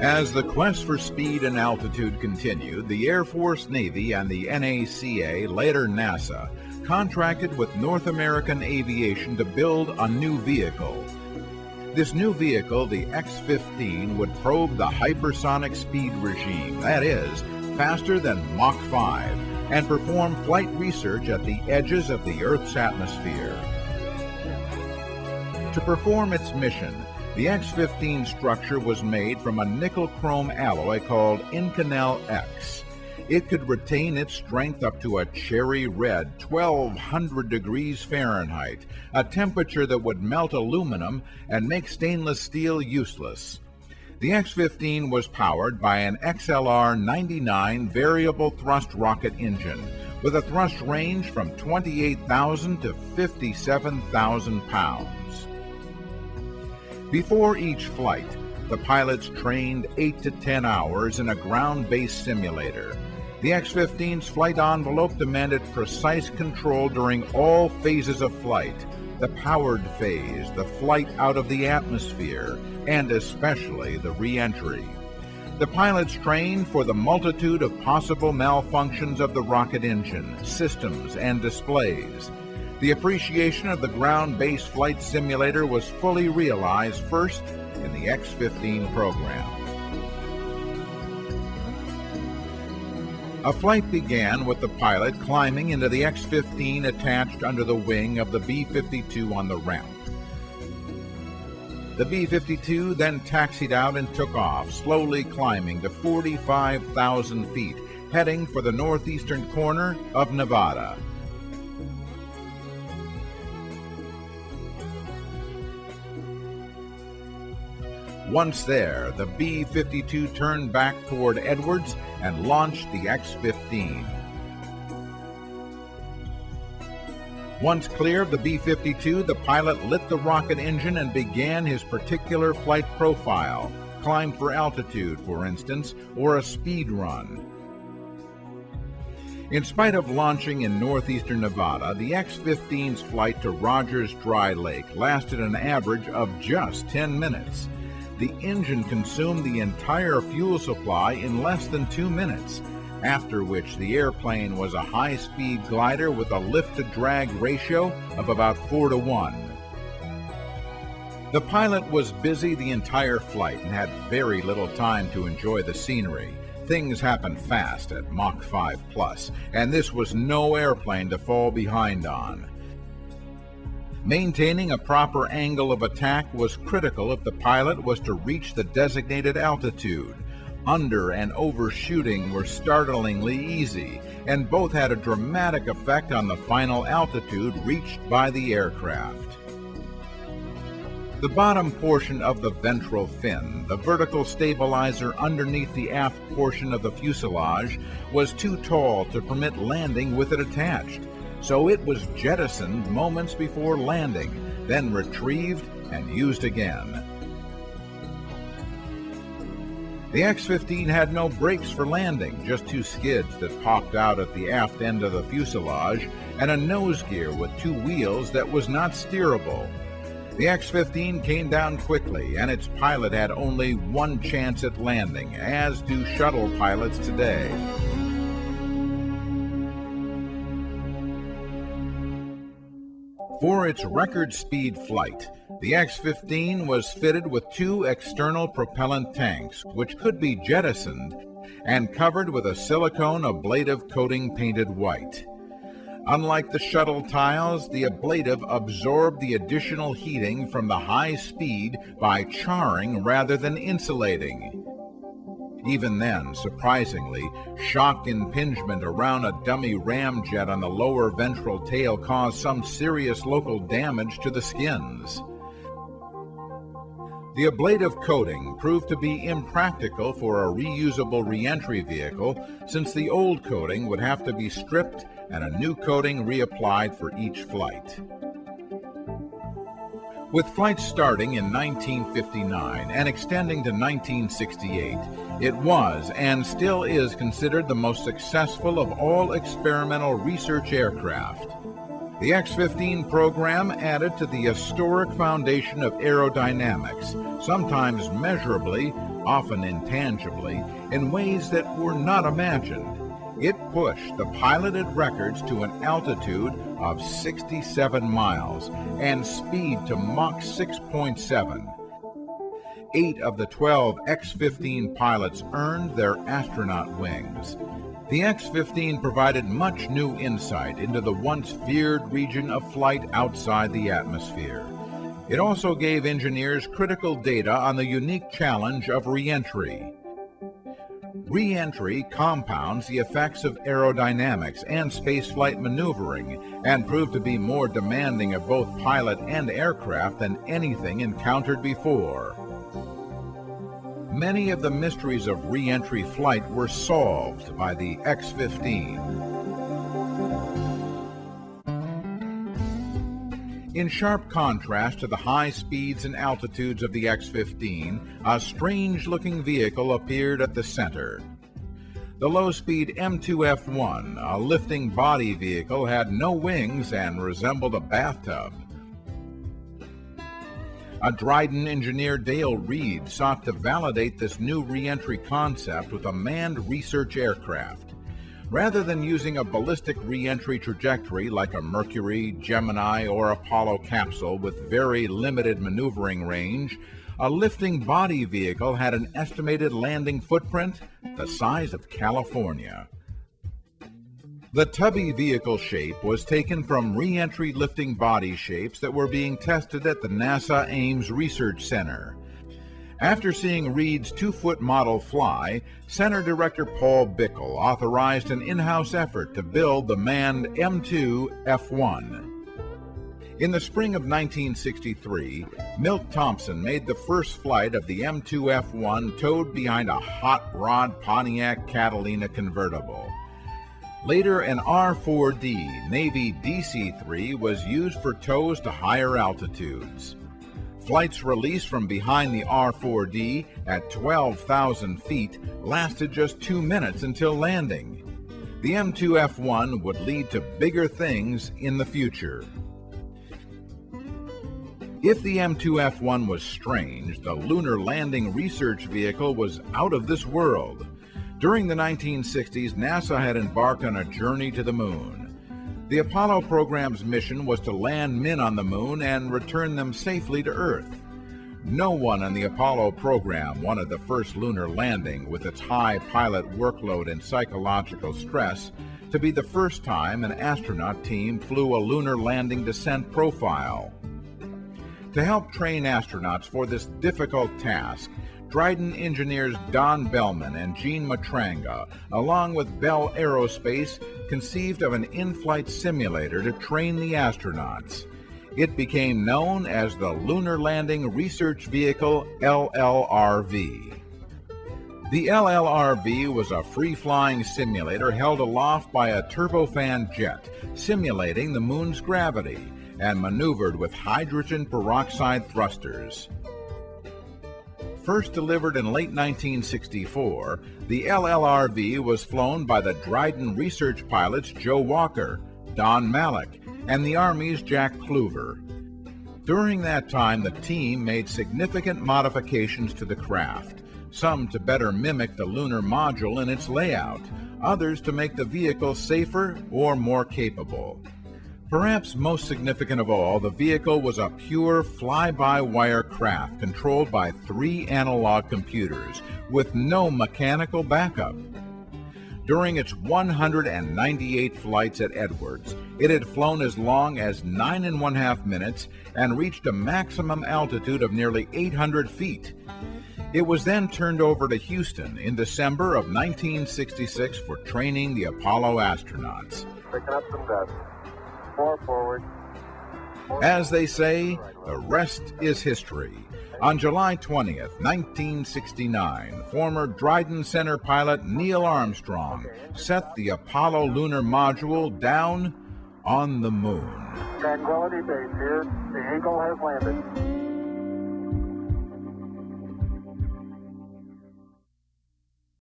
As the quest for speed and altitude continued, the Air Force, Navy, and the NACA, later NASA, contracted with North American Aviation to build a new vehicle. This new vehicle, the X-15, would probe the hypersonic speed regime, that is, faster than Mach 5, and perform flight research at the edges of the Earth's atmosphere. To perform its mission, the X-15 structure was made from a nickel-chrome alloy called Inconel X. It could retain its strength up to a cherry red 1200 degrees Fahrenheit, a temperature that would melt aluminum and make stainless steel useless. The X-15 was powered by an XLR-99 variable thrust rocket engine with a thrust range from 28,000 to 57,000 pounds. Before each flight, the pilots trained 8 to 10 hours in a ground-based simulator. The X-15's flight envelope demanded precise control during all phases of flight: the powered phase, the flight out of the atmosphere, and especially the re-entry. The pilots trained for the multitude of possible malfunctions of the rocket engine, systems, and displays. The appreciation of the ground-based flight simulator was fully realized first in the X-15 program. A flight began with the pilot climbing into the X-15 attached under the wing of the B-52 on the ramp. The B-52 then taxied out and took off, slowly climbing to 45,000 feet, heading for the northeastern corner of Nevada. Once there, the B-52 turned back toward Edwards and launched the X-15. Once clear of the B-52, the pilot lit the rocket engine and began his particular flight profile: climb for altitude, for instance, or a speed run. In spite of launching in northeastern Nevada, the X-15's flight to Rogers Dry Lake lasted an average of just 10 minutes. The engine consumed the entire fuel supply in less than 2 minutes, after which the airplane was a high-speed glider with a lift-to-drag ratio of about 4 to 1. The pilot was busy the entire flight and had very little time to enjoy the scenery. Things happen fast at Mach 5 plus, and this was no airplane to fall behind on. Maintaining a proper angle of attack was critical if the pilot was to reach the designated altitude. Under and overshooting were startlingly easy, and both had a dramatic effect on the final altitude reached by the aircraft. The bottom portion of the ventral fin, the vertical stabilizer underneath the aft portion of the fuselage, was too tall to permit landing with it attached, so it was jettisoned moments before landing, then retrieved and used again. The X-15 had no brakes for landing, just 2 skids that popped out at the aft end of the fuselage, and a nose gear with 2 wheels that was not steerable. The X-15 came down quickly, and its pilot had only one chance at landing, as do shuttle pilots today. For its record speed flight, the X-15 was fitted with 2 external propellant tanks, which could be jettisoned, and covered with a silicone ablative coating painted white. Unlike the shuttle tiles, the ablative absorbed the additional heating from the high speed by charring rather than insulating. Even then, surprisingly, shock impingement around a dummy ramjet on the lower ventral tail caused some serious local damage to the skins. The ablative coating proved to be impractical for a reusable re-entry vehicle, since the old coating would have to be stripped and a new coating reapplied for each flight. With flights starting in 1959 and extending to 1968, it was and still is considered the most successful of all experimental research aircraft. The X-15 program added to the historic foundation of aerodynamics, sometimes measurably, often intangibly, in ways that were not imagined. It pushed the piloted records to an altitude of 67 miles and speed to Mach 6.7. 8 of the 12 X-15 pilots earned their astronaut wings. The X-15 provided much new insight into the once feared region of flight outside the atmosphere. It also gave engineers critical data on the unique challenge of re-entry. Re-entry compounds the effects of aerodynamics and spaceflight maneuvering and proved to be more demanding of both pilot and aircraft than anything encountered before. Many of the mysteries of re-entry flight were solved by the X-15. In sharp contrast to the high speeds and altitudes of the X-15, a strange-looking vehicle appeared at the center. The low-speed M2F1, a lifting body vehicle, had no wings and resembled a bathtub. A Dryden engineer, Dale Reed, sought to validate this new re-entry concept with a manned research aircraft. Rather than using a ballistic re-entry trajectory like a Mercury, Gemini, or Apollo capsule with very limited maneuvering range, a lifting body vehicle had an estimated landing footprint the size of California. The tubby vehicle shape was taken from re-entry lifting body shapes that were being tested at the NASA Ames Research Center. After seeing Reed's 2-foot model fly, Center Director Paul Bickle authorized an in-house effort to build the manned M2F1. In the spring of 1963, Milt Thompson made the first flight of the M2F1 towed behind a hot rod Pontiac Catalina convertible. Later, an R-4D Navy DC-3 was used for tows to higher altitudes. Flights released from behind the R-4D at 12,000 feet lasted just 2 minutes until landing. The M2F1 would lead to bigger things in the future. If the M2F1 was strange, the Lunar Landing Research Vehicle was out of this world. During the 1960s, NASA had embarked on a journey to the moon. The Apollo program's mission was to land men on the moon and return them safely to Earth. No one on the Apollo program wanted the first lunar landing, with its high pilot workload and psychological stress, to be the first time an astronaut team flew a lunar landing descent profile. To help train astronauts for this difficult task, Dryden engineers Don Bellman and Gene Matranga, along with Bell Aerospace, conceived of an in-flight simulator to train the astronauts. It became known as the Lunar Landing Research Vehicle, LLRV. The LLRV was a free-flying simulator held aloft by a turbofan jet, simulating the moon's gravity, and maneuvered with hydrogen peroxide thrusters. First delivered in late 1964, the LLRV was flown by the Dryden research pilots Joe Walker, Don Malik, and the Army's Jack Kluver. During that time, the team made significant modifications to the craft, some to better mimic the lunar module in its layout, others to make the vehicle safer or more capable. Perhaps most significant of all, the vehicle was a pure fly-by-wire craft controlled by 3 analog computers with no mechanical backup. During its 198 flights at Edwards, it had flown as long as 9.5 minutes and reached a maximum altitude of nearly 800 feet. It was then turned over to Houston in December of 1966 for training the Apollo astronauts. Picking up some dust. 4 forward. As they say, the rest is history. On July 20th, 1969, former Dryden Center pilot Neil Armstrong set the Apollo lunar module down on the moon. Tranquility Base here. The Eagle has landed.